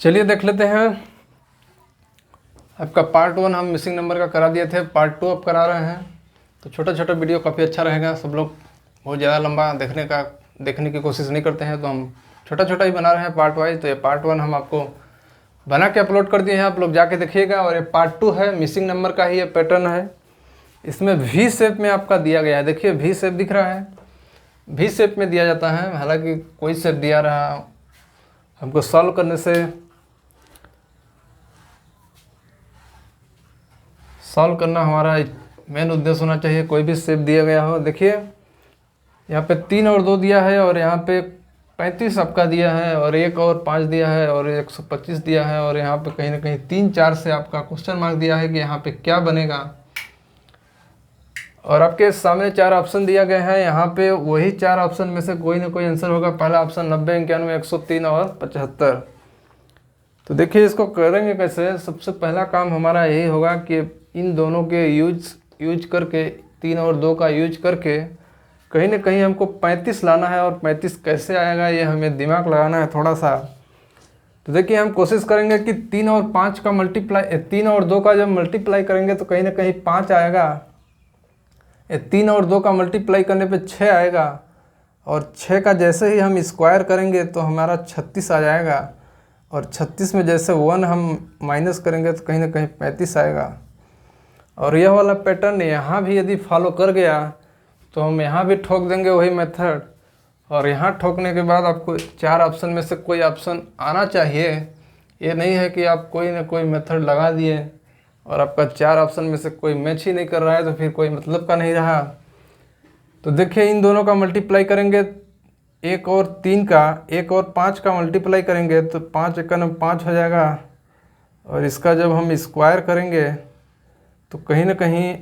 चलिए देख लेते हैं। आपका पार्ट 1 हम मिसिंग नंबर का करा दिए थे, पार्ट 2 अब करा रहे हैं। तो छोटा छोटा वीडियो काफ़ी अच्छा रहेगा। सब लोग बहुत ज़्यादा लंबा देखने की कोशिश नहीं करते हैं, तो हम छोटा छोटा ही बना रहे हैं पार्ट वाइज। तो ये पार्ट 1 हम आपको बना के अपलोड कर दिए हैं, आप लोग जाके देखिएगा। और ये पार्ट 2 है, मिसिंग नंबर का ही ये पैटर्न है। इसमें वी शेप में आपका दिया गया है। देखिए वी शेप दिख रहा है, वी शेप में दिया जाता है। हालांकि कोई शेप दिया रहा, हमको सॉल्व करने से सॉल्व करना हमारा मेन उद्देश्य होना चाहिए। कोई भी शेप दिया गया हो, देखिए यहाँ पे 3 और 2 दिया है, और यहाँ पे 35 आपका दिया है, और 1 और 5 दिया है, और 125 दिया है, और यहाँ पे कहीं ना कहीं 3-4 से आपका क्वेश्चन मार्क दिया है कि यहाँ पे क्या बनेगा। और आपके सामने 4 ऑप्शन दिया गया है। यहाँ पे वही 4 ऑप्शन में से कोई ना कोई आंसर होगा। पहला ऑप्शन 90, 91, 103 और 75। तो देखिए इसको करेंगे कैसे। सबसे पहला काम हमारा यही होगा कि इन दोनों के यूज करके, 3 और 2 का यूज करके कहीं ना कहीं हमको 35 लाना है। और 35 कैसे आएगा ये हमें दिमाग लगाना है थोड़ा सा। तो देखिए हम कोशिश करेंगे कि 3 और 5 का मल्टीप्लाई, 3 और 2 का जब मल्टीप्लाई करेंगे तो कहीं ना कहीं 5 आएगा। 3 और 2 का मल्टीप्लाई करने पे 6 आएगा, और 6 का जैसे ही हम स्क्वायर करेंगे तो हमारा 36 आ जाएगा। और 36 में जैसे 1 हम माइनस करेंगे तो कहीं ना कहीं 35 आएगा। और यह वाला पैटर्न यहाँ भी यदि फॉलो कर गया तो हम यहाँ भी ठोक देंगे वही मेथड। और यहाँ ठोकने के बाद आपको 4 ऑप्शन में से कोई ऑप्शन आना चाहिए। ये नहीं है कि आप कोई ना कोई मेथड लगा दिए और आपका 4 ऑप्शन में से कोई मैच ही नहीं कर रहा है, तो फिर कोई मतलब का नहीं रहा। तो देखिए इन दोनों का मल्टीप्लाई करेंगे, 1 और 3 का, 1 और 5 का मल्टीप्लाई करेंगे तो 5 एकम 5 हो जाएगा। और इसका जब हम स्क्वायर करेंगे तो कहीं ना कहीं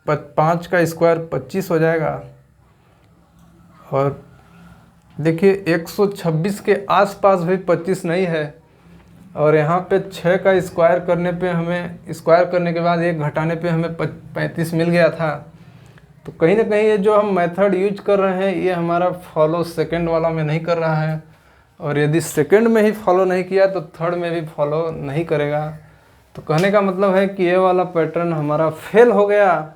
5 का स्क्वायर 25 हो जाएगा। और देखिए 126 के आसपास भी 25 नहीं है। और यहाँ पे 6 का स्क्वायर करने पे हमें, स्क्वायर करने के बाद 1 घटाने पे हमें 35 मिल गया था। तो कहीं ना कहीं ये जो हम मेथड यूज कर रहे हैं ये हमारा फॉलो सेकंड वाला में नहीं कर रहा है। और यदि सेकंड में ही फॉलो नहीं किया तो थर्ड में भी फॉलो नहीं करेगा। तो कहने का मतलब है कि ये वाला पैटर्न हमारा फेल हो गया।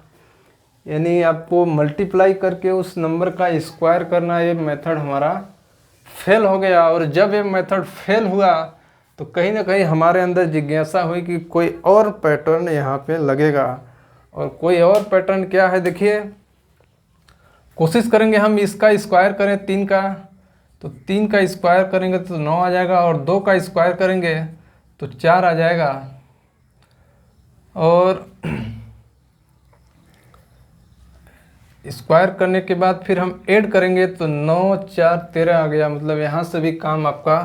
यानी आपको मल्टीप्लाई करके उस नंबर का स्क्वायर करना, ये मेथड हमारा फेल हो गया। और जब ये मेथड फेल हुआ तो कहीं ना कहीं हमारे अंदर जिज्ञासा हुई कि कोई और पैटर्न यहाँ पे लगेगा। और कोई और पैटर्न क्या है, देखिए कोशिश करेंगे हम इसका स्क्वायर करें 3 का, तो 3 का स्क्वायर करेंगे तो 9 आ जाएगा। और 2 का स्क्वायर करेंगे तो 4 आ जाएगा। और स्क्वायर करने के बाद फिर हम ऐड करेंगे तो 9, 4, 13 आ गया। मतलब यहाँ से भी काम आपका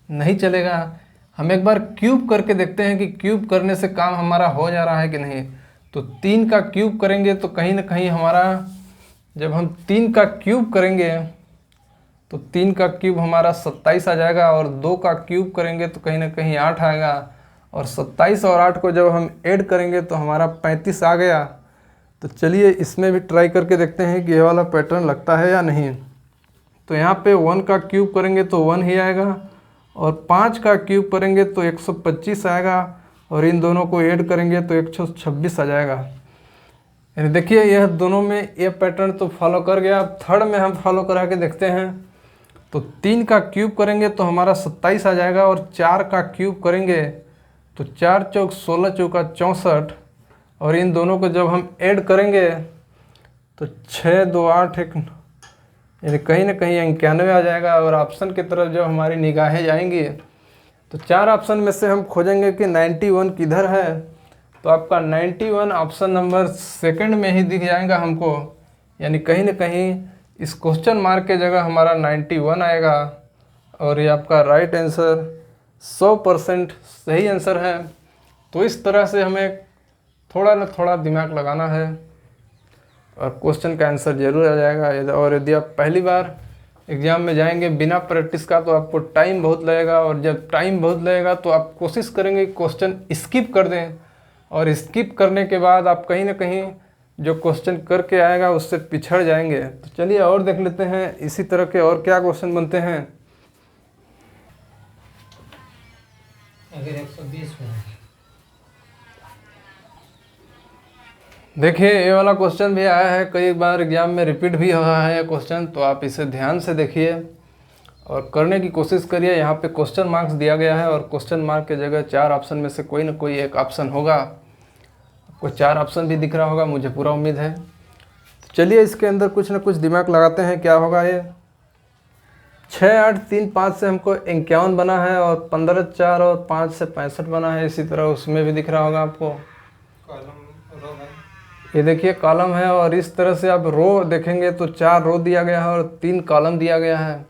नहीं चलेगा। हम एक बार क्यूब करके देखते हैं कि क्यूब करने से काम हमारा हो जा रहा है कि नहीं। तो 3 का क्यूब करेंगे तो कहीं ना कहीं हमारा, जब हम 3 का क्यूब करेंगे तो 3 का क्यूब हमारा 27 आ जाएगा। और 2 का क्यूब करेंगे तो कहीं ना कहीं 8 आएगा। और 27 और 8 को जब हम ऐड करेंगे तो हमारा 35 आ गया। तो चलिए इसमें भी ट्राई करके देखते हैं कि ये वाला पैटर्न लगता है या नहीं। तो यहाँ पे 1 का क्यूब करेंगे तो 1 ही आएगा, और 5 का क्यूब करेंगे तो 125 आएगा, और इन दोनों को ऐड करेंगे तो 126 आ जाएगा। यानी देखिए यह दोनों में ये पैटर्न तो फॉलो कर गया। अब थर्ड में हम फॉलो करा के देखते हैं। तो 3 का क्यूब करेंगे तो हमारा 27 आ जाएगा, और 4 का क्यूब करेंगे तो 4 चौक 16 चौका 64। और इन दोनों को जब हम ऐड करेंगे तो 6, 2, 8, 1, यानी कहीं ना कहीं 91 आ जाएगा। और ऑप्शन की तरफ जब हमारी निगाहें जाएंगी तो 4 ऑप्शन में से हम खोजेंगे कि 91 किधर है। तो आपका 91 ऑप्शन नंबर सेकंड में ही दिख जाएगा हमको। यानी कहीं ना कहीं इस क्वेश्चन मार्क के जगह हमारा 91 आएगा। और ये आपका राइट आंसर 100% सही आंसर है। तो इस तरह से हमें थोड़ा ना थोड़ा दिमाग लगाना है और क्वेश्चन का आंसर जरूर आ जाएगा। और यदि आप पहली बार एग्ज़ाम में जाएंगे बिना प्रैक्टिस का तो आपको टाइम बहुत लगेगा। और जब टाइम बहुत लगेगा तो आप कोशिश करेंगे क्वेश्चन स्किप कर दें। और स्किप करने के बाद आप कहीं ना कहीं जो क्वेश्चन करके आएगा उससे पिछड़ जाएंगे। तो चलिए और देख लेते हैं इसी तरह के और क्या क्वेश्चन बनते हैं। अगर 120 में देखिए ये वाला क्वेश्चन भी आया है, कई बार एग्जाम में रिपीट भी हुआ है ये क्वेश्चन, तो आप इसे ध्यान से देखिए और करने की कोशिश करिए। यहाँ पे क्वेश्चन मार्क्स दिया गया है और क्वेश्चन मार्क के जगह 4 ऑप्शन में से कोई ना कोई एक ऑप्शन होगा। आपको 4 ऑप्शन भी दिख रहा होगा, मुझे पूरा उम्मीद है। तो चलिए इसके अंदर कुछ ना कुछ दिमाग लगाते हैं, क्या होगा ये। 6, 8, 3, 5 से हमको 51 बना है और 15, 4 और 5 से 65 बना है। इसी तरह उसमें भी दिख रहा होगा आपको, कॉलम रो है। ये देखिए कॉलम है और इस तरह से आप रो देखेंगे तो 4 रो दिया गया है और 3 कॉलम दिया गया है।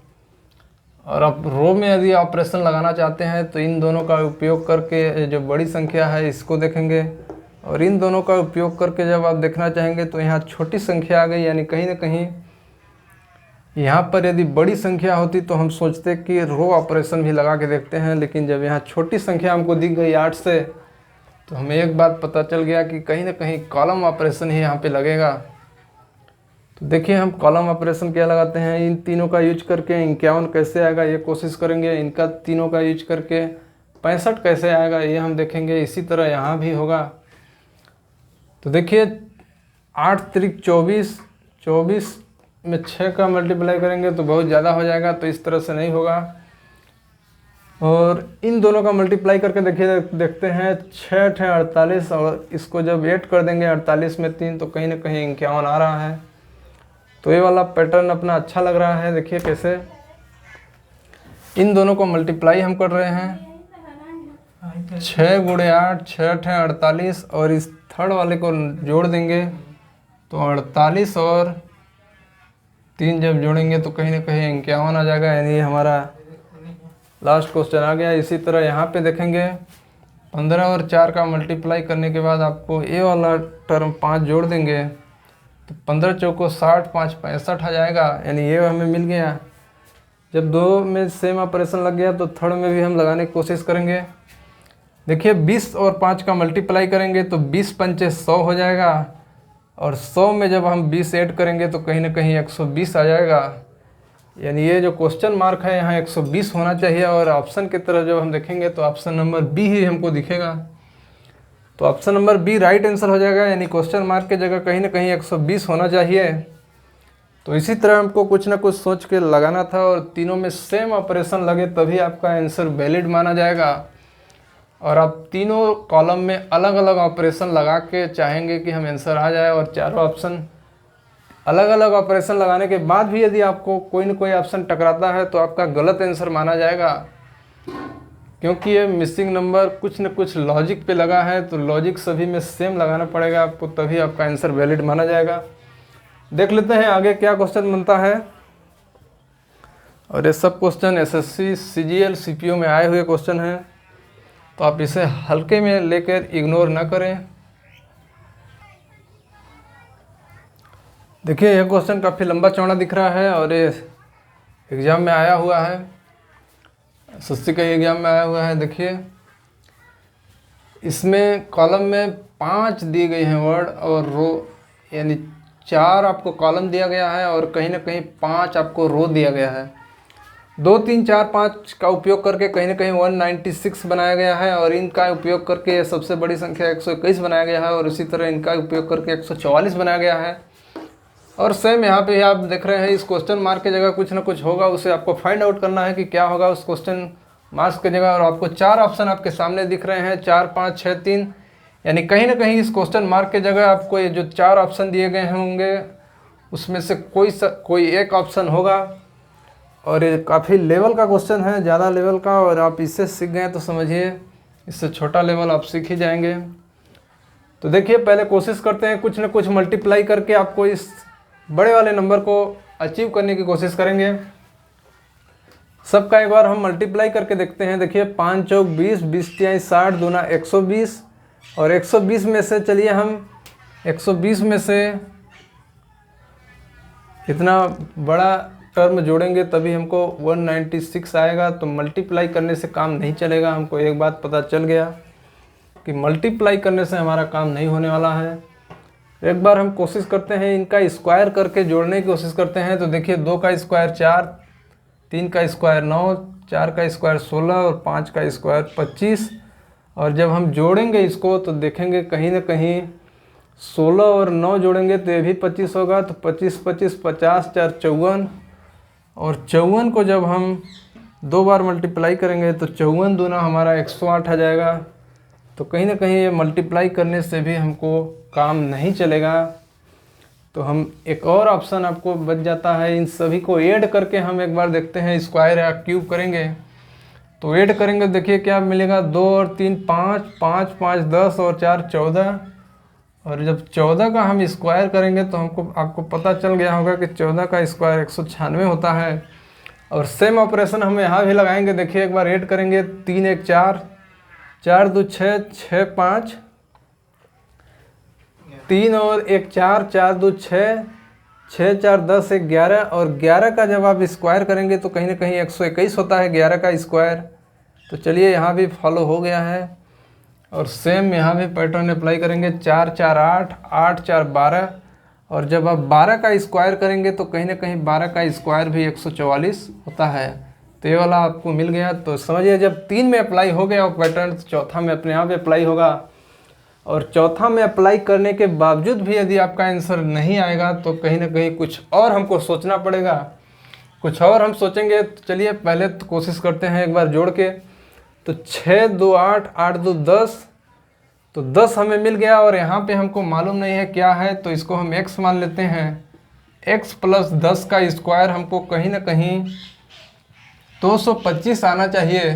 और आप रो में यदि ऑपरेशन लगाना चाहते हैं तो इन दोनों का उपयोग करके जो बड़ी संख्या है इसको देखेंगे, और इन दोनों का उपयोग करके जब आप देखना चाहेंगे तो यहाँ छोटी संख्या आ गई। यानी कहीं ना कहीं यहाँ पर यदि बड़ी संख्या होती तो हम सोचते कि रो ऑपरेशन भी लगा के देखते हैं, लेकिन जब यहाँ छोटी संख्या हमको दिख गई 8 से, तो हमें एक बात पता चल गया कि कहीं ना कहीं कॉलम ऑपरेशन ही यहाँ पे लगेगा। तो देखिए हम कॉलम ऑपरेशन क्या लगाते हैं, इन तीनों का यूज करके 51 कैसे आएगा ये कोशिश करेंगे, इनका तीनों का यूज करके 65 कैसे आएगा ये हम देखेंगे। इसी तरह यहाँ भी होगा। तो देखिए 8 त्रिक 24, 24 में 6 का मल्टीप्लाई करेंगे तो बहुत ज़्यादा हो जाएगा, तो इस तरह से नहीं होगा। और इन दोनों का मल्टीप्लाई करके देखिए, देखते हैं 6 × 48 और इसको जब ऐड कर देंगे 48 में 3 तो कहीं ना कहीं 51 आ रहा है। तो ये वाला पैटर्न अपना अच्छा लग रहा है। देखिए कैसे इन दोनों को मल्टीप्लाई हम कर रहे हैं, 6 × 8, 6 × 48 और इस थर्ड वाले को जोड़ देंगे तो 48 और 3 जब जोड़ेंगे तो कहीं ना कहीं 51 आ जाएगा। यानी हमारा लास्ट क्वेश्चन आ गया। इसी तरह यहाँ पे देखेंगे 15 और 4 का मल्टीप्लाई करने के बाद आपको ये वाला टर्म 5 जोड़ देंगे तो 15 चौको 60, 5 65 आ जाएगा। यानी ये हमें मिल गया। जब दो में सेम ऑपरेशन लग गया तो थर्ड में भी हम लगाने की कोशिश करेंगे। देखिए 20 और 5 का मल्टीप्लाई करेंगे तो 20 पंचे 100 हो जाएगा, और 100 में जब हम 20 ऐड करेंगे तो कहीं ना कहीं 120 आ जाएगा। यानी ये जो क्वेश्चन मार्क है यहाँ 120 होना चाहिए, और ऑप्शन की तरफ जब हम देखेंगे तो ऑप्शन नंबर बी ही हमको दिखेगा। तो option number B right answer हो जाएगा। यानी क्वेश्चन मार्क की जगह कहीं ना कहीं 120 होना चाहिए। तो इसी तरह हमको कुछ ना कुछ सोच के लगाना था और तीनों में सेम ऑपरेशन लगे तभी आपका आंसर वैलिड माना जाएगा। और आप तीनों कॉलम में अलग अलग ऑपरेशन लगा के चाहेंगे कि हम आंसर आ जाए, और चारों ऑप्शन अलग अलग ऑपरेशन लगाने के बाद भी यदि आपको कोई न कोई ऑप्शन टकराता है तो आपका गलत आंसर माना जाएगा, क्योंकि ये मिसिंग नंबर कुछ न कुछ लॉजिक पे लगा है। तो लॉजिक सभी में सेम लगाना पड़ेगा आपको, तभी आपका आंसर वैलिड माना जाएगा। देख लेते हैं आगे क्या क्वेश्चन बनता है। और ये सब क्वेश्चन एसएससी, सीजीएल, सीपीओ में आए हुए क्वेश्चन हैं, तो आप इसे हल्के में लेकर इग्नोर ना करें। देखिए यह क्वेश्चन काफ़ी लंबा चौड़ा दिख रहा है और ये एग्ज़ाम में आया हुआ है, एसएससी का एग्ज़ाम में आया हुआ है। देखिए इसमें कॉलम में 5 दी गई हैं वर्ड और रो, यानी 4 आपको कॉलम दिया गया है और कहीं ना कहीं 5 आपको रो दिया गया है। 2, 3, 4, 5 का उपयोग करके कहीं ना कहीं 196 बनाया गया है, और इनका उपयोग करके सबसे बड़ी संख्या 121 बनाया गया है, और इसी तरह इनका उपयोग करके 144 बनाया गया है। और सेम यहाँ पे आप देख रहे हैं इस क्वेश्चन मार्क की जगह कुछ ना कुछ होगा, उसे आपको फाइंड आउट करना है कि क्या होगा उस क्वेश्चन मार्क्स की जगह। और आपको 4 ऑप्शन आपके सामने दिख रहे हैं, 4, 5, 6, 3। यानी कहीं ना कहीं इस क्वेश्चन मार्क की जगह आपको ये जो 4 ऑप्शन दिए गए होंगे उसमें से कोई एक ऑप्शन होगा। और ये काफ़ी लेवल का क्वेश्चन है, ज़्यादा लेवल का, और आप इससे सीख गए तो समझिए इससे छोटा लेवल आप सीख ही जाएंगे। तो देखिए पहले कोशिश करते हैं कुछ ना कुछ मल्टीप्लाई करके आपको इस बड़े वाले नंबर को अचीव करने की कोशिश करेंगे। सबका एक बार हम मल्टीप्लाई करके देखते हैं। देखिए 5 चौक 20, 20 तिहाई 60, दूना 120, और 120 में से चलिए हम 120 में से इतना बड़ा टर्म जोड़ेंगे तभी हमको 196 आएगा। तो मल्टीप्लाई करने से काम नहीं चलेगा। हमको एक बात पता चल गया कि मल्टीप्लाई करने से हमारा काम नहीं होने वाला है। एक बार हम कोशिश करते हैं इनका स्क्वायर करके जोड़ने की कोशिश करते हैं। तो देखिए 2 का स्क्वायर 4, 3 का स्क्वायर 9, 4 का स्क्वायर 16 और 5 का स्क्वायर 25। और जब हम जोड़ेंगे इसको तो देखेंगे कहीं ना कहीं 16 और 9 जोड़ेंगे तो ये भी 25 होगा, तो 25 25 50 4 54। और 54 को जब हम 2 बार मल्टीप्लाई करेंगे तो 54 दूना हमारा 108 आ जाएगा। तो कहीं ना कहीं ये मल्टीप्लाई करने से भी हमको काम नहीं चलेगा, तो हम एक और ऑप्शन आपको बच जाता है। इन सभी को ऐड करके हम एक बार देखते हैं, स्क्वायर या क्यूब करेंगे तो ऐड करेंगे, देखिए क्या मिलेगा। 2 और 3 5, 5 5 10 और 4 14। और जब 14 का हम स्क्वायर करेंगे तो आपको पता चल गया होगा कि 14 का स्क्वायर 196 होता है। और सेम ऑपरेशन हम यहाँ भी लगाएंगे, देखिए एक बार ऐड करेंगे। 3 1 4, 4 2 6, 6 5, 3 और 1 4, 4 2 6, 6 4 10 1 11। और 11 का जब आप स्क्वायर करेंगे तो कहीं ना कहीं 121 होता है 11 का स्क्वायर। तो चलिए यहाँ भी फॉलो हो गया है। और सेम यहाँ भी पैटर्न अप्लाई करेंगे। 4 4 8, 8 4 12। और जब आप 12 का स्क्वायर करेंगे तो कहीं ना कहीं 12 का स्क्वायर भी 144 होता है। तो ये वाला आपको मिल गया। तो समझिए जब 3 में अप्लाई हो गया पैटर्न तो चौथा में अपने आप अप्लाई होगा। और चौथा में अप्लाई करने के बावजूद भी यदि आपका आंसर नहीं आएगा तो कहीं ना कहीं कुछ और हमको सोचना पड़ेगा। कुछ और हम सोचेंगे। तो चलिए पहले तो कोशिश करते हैं एक बार जोड़ के। तो 6 2 8, 8 2 10, तो 10 हमें मिल गया। और यहाँ पे हमको मालूम नहीं है क्या है, तो इसको हम x मान लेते हैं। x प्लस 10 का स्क्वायर हमको कहीं ना कहीं 225 आना चाहिए।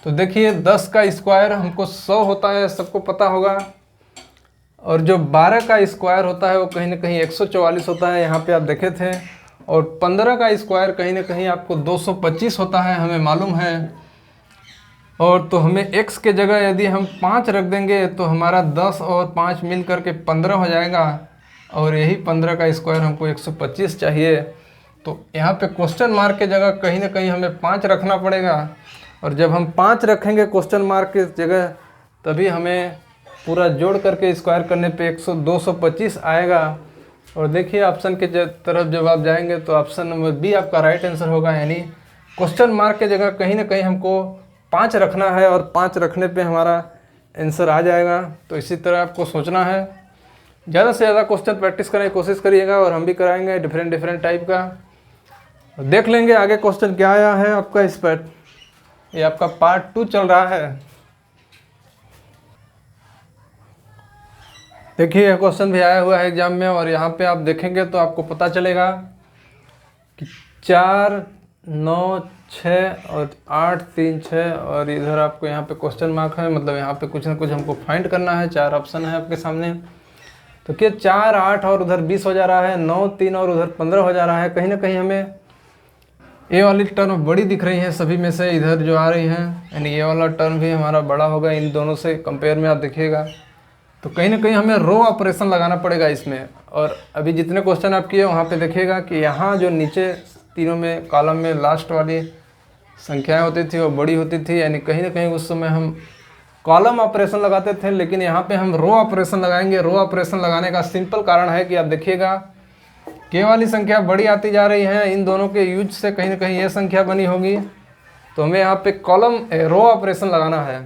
तो देखिए 10 का स्क्वायर हमको 100 होता है, सबको पता होगा। और जो 12 का स्क्वायर होता है वो कहीं ना कहीं 144 होता है, यहाँ पे आप देखे थे। और 15 का स्क्वायर कहीं ना कहीं आपको 225 होता है, हमें मालूम है। और तो हमें x के जगह यदि हम 5 रख देंगे तो हमारा 10 और 5 मिल करके 15 हो जाएगा। और यही 15 का स्क्वायर हमको 125 चाहिए। तो यहाँ पे क्वेश्चन मार्क के जगह कहीं ना कहीं हमें 5 रखना पड़ेगा। और जब हम 5 रखेंगे क्वेश्चन मार्क की जगह तभी हमें पूरा जोड़ करके स्क्वायर करने पे 225 आएगा। और देखिए ऑप्शन के तरफ जब आप जाएंगे तो ऑप्शन नंबर बी आपका राइट आंसर होगा, यानी क्वेश्चन मार्क के जगह कहीं ना कहीं हमको 5 रखना है और 5 रखने पे हमारा आंसर आ जाएगा। तो इसी तरह आपको सोचना है। ज़्यादा से ज़्यादा क्वेश्चन प्रैक्टिस करने की कोशिश करिएगा और हम भी कराएंगे डिफरेंट टाइप का। देख लेंगे आगे क्वेश्चन क्या आया है आपका इस पर। ये आपका पार्ट 2 चल रहा है। देखिए यह क्वेश्चन भी आया हुआ है एग्जाम में। और यहाँ पे आप देखेंगे तो आपको पता चलेगा कि 4 9 6 और 8 3 6। और इधर आपको यहाँ पे क्वेश्चन मार्क है, मतलब यहाँ पे कुछ ना कुछ हमको फाइंड करना है। 4 ऑप्शन है आपके सामने। तो क्या 4 8 और उधर 20 हो जा रहा है, 9 3 और उधर 15 हो जा रहा है। कहीं ना कहीं हमें ये वाली टर्म बड़ी दिख रही है सभी में से, इधर जो आ रही हैं, यानी ये वाला टर्म भी हमारा बड़ा होगा इन दोनों से कंपेयर में। आप देखिएगा तो कहीं ना कहीं हमें रो ऑपरेशन लगाना पड़ेगा इसमें। और अभी जितने क्वेश्चन आप किए वहाँ पे देखिएगा कि यहाँ जो नीचे तीनों में कॉलम में लास्ट वाली संख्याएं होती थी वो बड़ी होती थी, यानी कहीं ना कहीं उस समय हम कॉलम ऑपरेशन लगाते थे, लेकिन यहाँ पे हम रो ऑपरेशन लगाएंगे। रो ऑपरेशन लगाने का सिंपल कारण है कि आप देखिएगा के वाली संख्या बड़ी आती जा रही है, इन दोनों के यूज से कहीं ना कहीं ये संख्या बनी होगी। तो हमें यहाँ पे कॉलम रो ऑपरेशन लगाना है।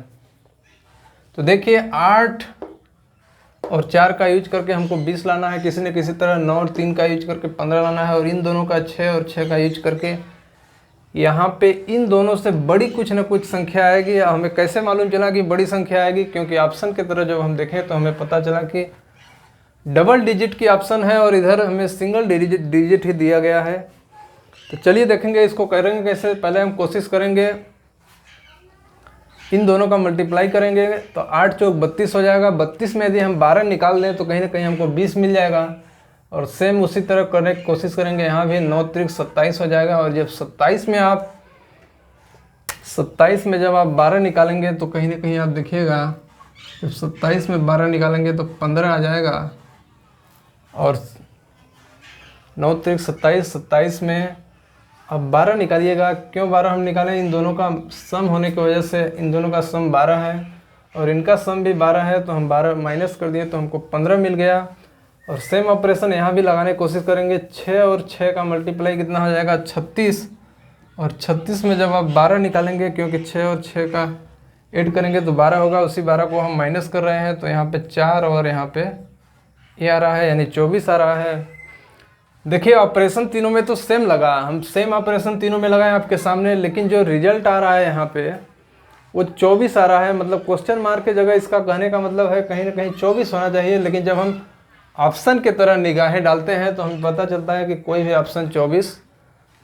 तो देखिए 8 और 4 का यूज करके हमको 20 लाना है, किसी न किसी तरह 9 और 3 का यूज करके 15 लाना है। और इन दोनों का 6 और 6 का यूज करके यहाँ पे इन दोनों से बड़ी कुछ न कुछ संख्या आएगी। हमें कैसे मालूम चला कि बड़ी संख्या आएगी, क्योंकि ऑप्शन की तरह जब हम देखें तो हमें पता चला कि डबल डिजिट की ऑप्शन है और इधर हमें सिंगल डिजिट ही दिया गया है। तो चलिए देखेंगे इसको करेंगे कैसे। पहले हम कोशिश करेंगे इन दोनों का मल्टीप्लाई करेंगे तो 8 चौक 32 हो जाएगा। 32 में यदि हम 12 निकाल दें तो कहीं ना कहीं हमको 20 मिल जाएगा। और सेम उसी तरह करने की कोशिश करेंगे, यहाँ भी 9 त्रिक 27 हो जाएगा। और जब 27 में जब आप 12 निकालेंगे तो कहीं ना कहीं आप देखिएगा जब 27 में 12 निकालेंगे तो 15 आ जाएगा। और 9 त्रिक 27, 27 में अब 12 निकालिएगा। क्यों 12 हम निकालें, इन दोनों का सम होने की वजह से इन दोनों का सम 12 है और इनका सम भी 12 है, तो हम 12 माइनस कर दिए तो हमको 15 मिल गया। और सेम ऑपरेशन यहाँ भी लगाने की कोशिश करेंगे। 6 और 6 का मल्टीप्लाई कितना हो जाएगा 36। और 36 में जब आप 12 निकालेंगे, क्योंकि 6 और 6 का ऐड करेंगे तो 12 होगा, उसी 12 को हम माइनस कर रहे हैं तो यहाँ पे 4 और यहाँ पे ये आ रहा है, यानी 24 आ रहा है। देखिए ऑपरेशन तीनों में तो सेम लगा, हम सेम ऑपरेशन तीनों में लगाए आपके सामने, लेकिन जो रिजल्ट आ रहा है यहाँ पे वो 24 आ रहा है। मतलब क्वेश्चन मार्क के जगह इसका कहने का मतलब है कहीं ना कहीं 24 होना चाहिए, लेकिन जब हम ऑप्शन की तरह निगाहें डालते हैं तो हमें पता चलता है कि कोई भी ऑप्शन 24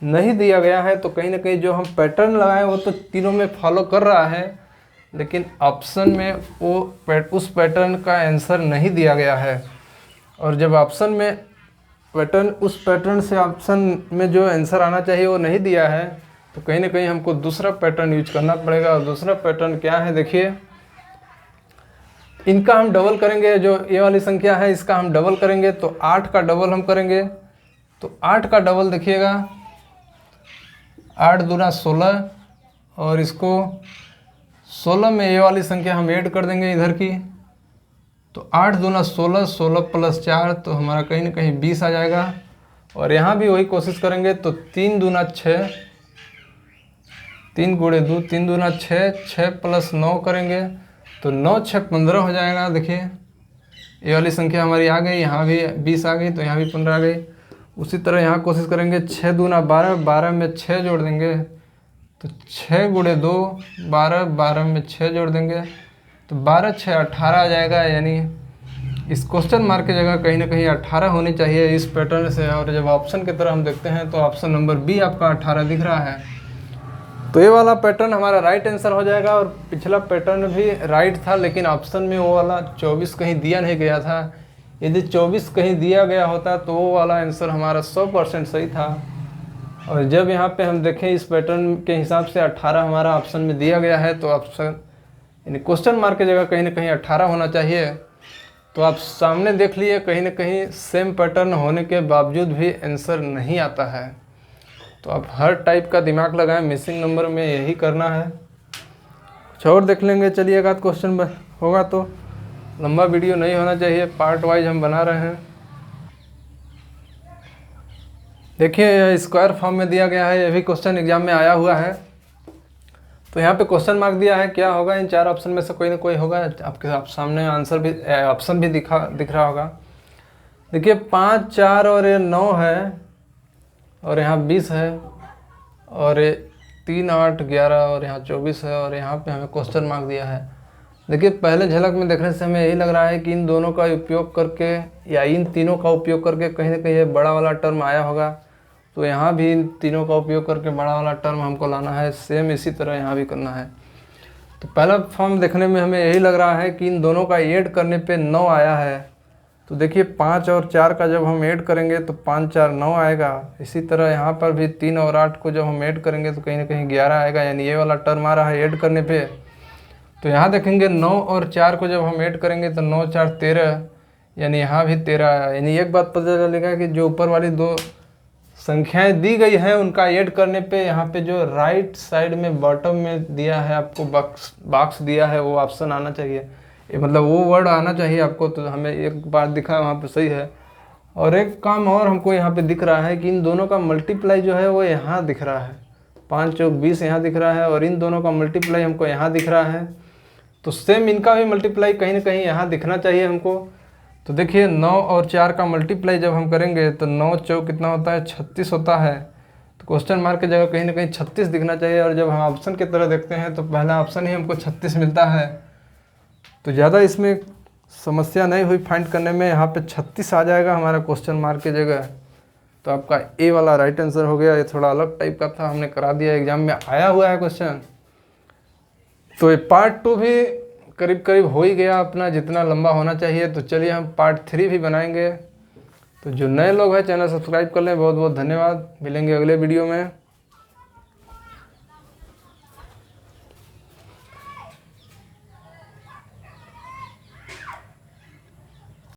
नहीं दिया गया है। तो कहीं ना कहीं जो हम पैटर्न लगाए वो तो तीनों में फॉलो कर रहा है, लेकिन ऑप्शन में वो उस पैटर्न का आंसर नहीं दिया गया है। और जब ऑप्शन में पैटर्न, उस पैटर्न से ऑप्शन में जो आंसर आना चाहिए वो नहीं दिया है, तो कहीं ना कहीं हमको दूसरा पैटर्न यूज करना पड़ेगा। और दूसरा पैटर्न क्या है, देखिए इनका हम डबल करेंगे। जो ये वाली संख्या है इसका हम डबल करेंगे तो 8 का डबल हम करेंगे, तो 8 का डबल देखिएगा 8 दूना 16, और इसको 16 में ये वाली संख्या हम ऐड कर देंगे इधर की, तो 8 दूना 16, 16 प्लस 4 तो हमारा कहीं ना कहीं 20 आ जाएगा। और यहाँ भी वही कोशिश करेंगे तो 3 दूना 6, 3 गुणे 2, 3 दूना 6, 6 प्लस 9 करेंगे तो 9 6 15 हो जाएगा। देखिए ये वाली संख्या हमारी आ गई, यहाँ भी 20 आ गई तो यहाँ भी 15 आ गई। उसी तरह यहाँ कोशिश करेंगे 6 दूना 12, 12 में 6 जोड़ देंगे तो 6 गुणे 2 12, 12 में 6 जोड़ देंगे तो 12 6 18 आ जाएगा। यानी इस क्वेश्चन मार्क की जगह कहीं ना कहीं 18 होनी चाहिए इस पैटर्न से। और जब ऑप्शन की तरह हम देखते हैं तो ऑप्शन नंबर बी आपका 18 दिख रहा है। तो ये वाला पैटर्न हमारा राइट आंसर हो जाएगा। और पिछला पैटर्न भी राइट था, लेकिन ऑप्शन में वो वाला 24 कहीं दिया नहीं गया था। यदि 24 कहीं दिया गया होता तो वो वाला आंसर हमारा 100% सही था। और जब यहाँ पे हम देखें इस पैटर्न के हिसाब से 18 हमारा ऑप्शन में दिया गया है, तो ऑप्शन यानी क्वेश्चन मार्क की जगह कहीं ना कहीं 18 होना चाहिए। तो आप सामने देख लिए कहीं ना कहीं सेम पैटर्न होने के बावजूद भी आंसर नहीं आता है। तो आप हर टाइप का दिमाग लगाएं, मिसिंग नंबर में यही करना है। कुछ और देख लेंगे, चलिएगा क्वेश्चन होगा तो लंबा वीडियो नहीं होना चाहिए, पार्ट वाइज हम बना रहे हैं। देखिए स्क्वायर फॉर्म में दिया गया है, ये भी क्वेश्चन एग्जाम में आया हुआ है। तो यहाँ पे क्वेश्चन मार्क दिया है, क्या होगा इन 4 ऑप्शन में से कोई ना कोई होगा। आपके सामने आंसर भी ऑप्शन भी दिख रहा होगा। देखिए 5 4 और ये 9 है, और यहाँ 20 है, और 3 8 11 और यहाँ 24 है, और यहाँ पे हमें क्वेश्चन मार्क दिया है। देखिए पहले झलक में देखने से हमें यही लग रहा है कि इन दोनों का उपयोग करके या इन तीनों का उपयोग करके कहीं ना कहीं ये बड़ा वाला टर्म आया होगा। तो यहाँ भी इन तीनों का उपयोग करके बड़ा वाला टर्म हमको लाना है। सेम इसी तरह यहाँ भी करना है। तो पहला फॉर्म देखने में हमें यही लग रहा है कि इन दोनों का ऐड करने पे 9 आया है। तो देखिए 5 और 4 का जब हम ऐड करेंगे तो 5 4 9 आएगा। इसी तरह यहाँ पर भी 3 और 8 को जब हम ऐड करेंगे तो कहीं ना कहीं 11 आएगा, यानी ये वाला टर्म आ रहा है ऐड करने पे। तो यहाँ देखेंगे 9 और 4 को जब हम ऐड करेंगे तो 9 4 13, यानी यहाँ भी 13 आया। यानी एक बात पता चलेगा कि जो ऊपर वाली 2 संख्याएं दी गई हैं उनका ऐड करने पे यहाँ पे जो राइट साइड में बॉटम में दिया है आपको बॉक्स दिया है वो ऑप्शन आना चाहिए, मतलब वो वर्ड आना चाहिए आपको। तो हमें एक बात दिखा है वहाँ पे सही है। और एक काम और हमको यहाँ पे दिख रहा है कि इन दोनों का मल्टीप्लाई जो है वो यहाँ दिख रहा है। 5 चौक 20 यहाँ दिख रहा है, और इन दोनों का मल्टीप्लाई हमको यहाँ दिख रहा है। तो सेम इनका भी मल्टीप्लाई कहीं ना कहीं यहाँ दिखना चाहिए हमको। तो देखिए 9 और 4 का मल्टीप्लाई जब हम करेंगे तो 9 चौक कितना होता है, 36 होता है। तो क्वेश्चन मार्क की जगह कहीं ना कहीं 36 दिखना चाहिए। और जब हम ऑप्शन की तरह देखते हैं तो पहला ऑप्शन ही हमको 36 मिलता है। तो ज़्यादा इसमें समस्या नहीं हुई फाइंड करने में, यहाँ पे 36 आ जाएगा हमारा क्वेश्चन मार्क की जगह। तो आपका ए वाला राइट आंसर हो गया। ये थोड़ा अलग टाइप का था, हमने करा दिया, एग्जाम में आया हुआ है क्वेश्चन। तो ये पार्ट 2 भी करीब करीब हो ही गया अपना, जितना लंबा होना चाहिए। तो चलिए हम पार्ट 3 भी बनाएंगे। तो जो नए लोग हैं चैनल सब्सक्राइब कर लें। बहुत बहुत धन्यवाद, मिलेंगे अगले वीडियो में।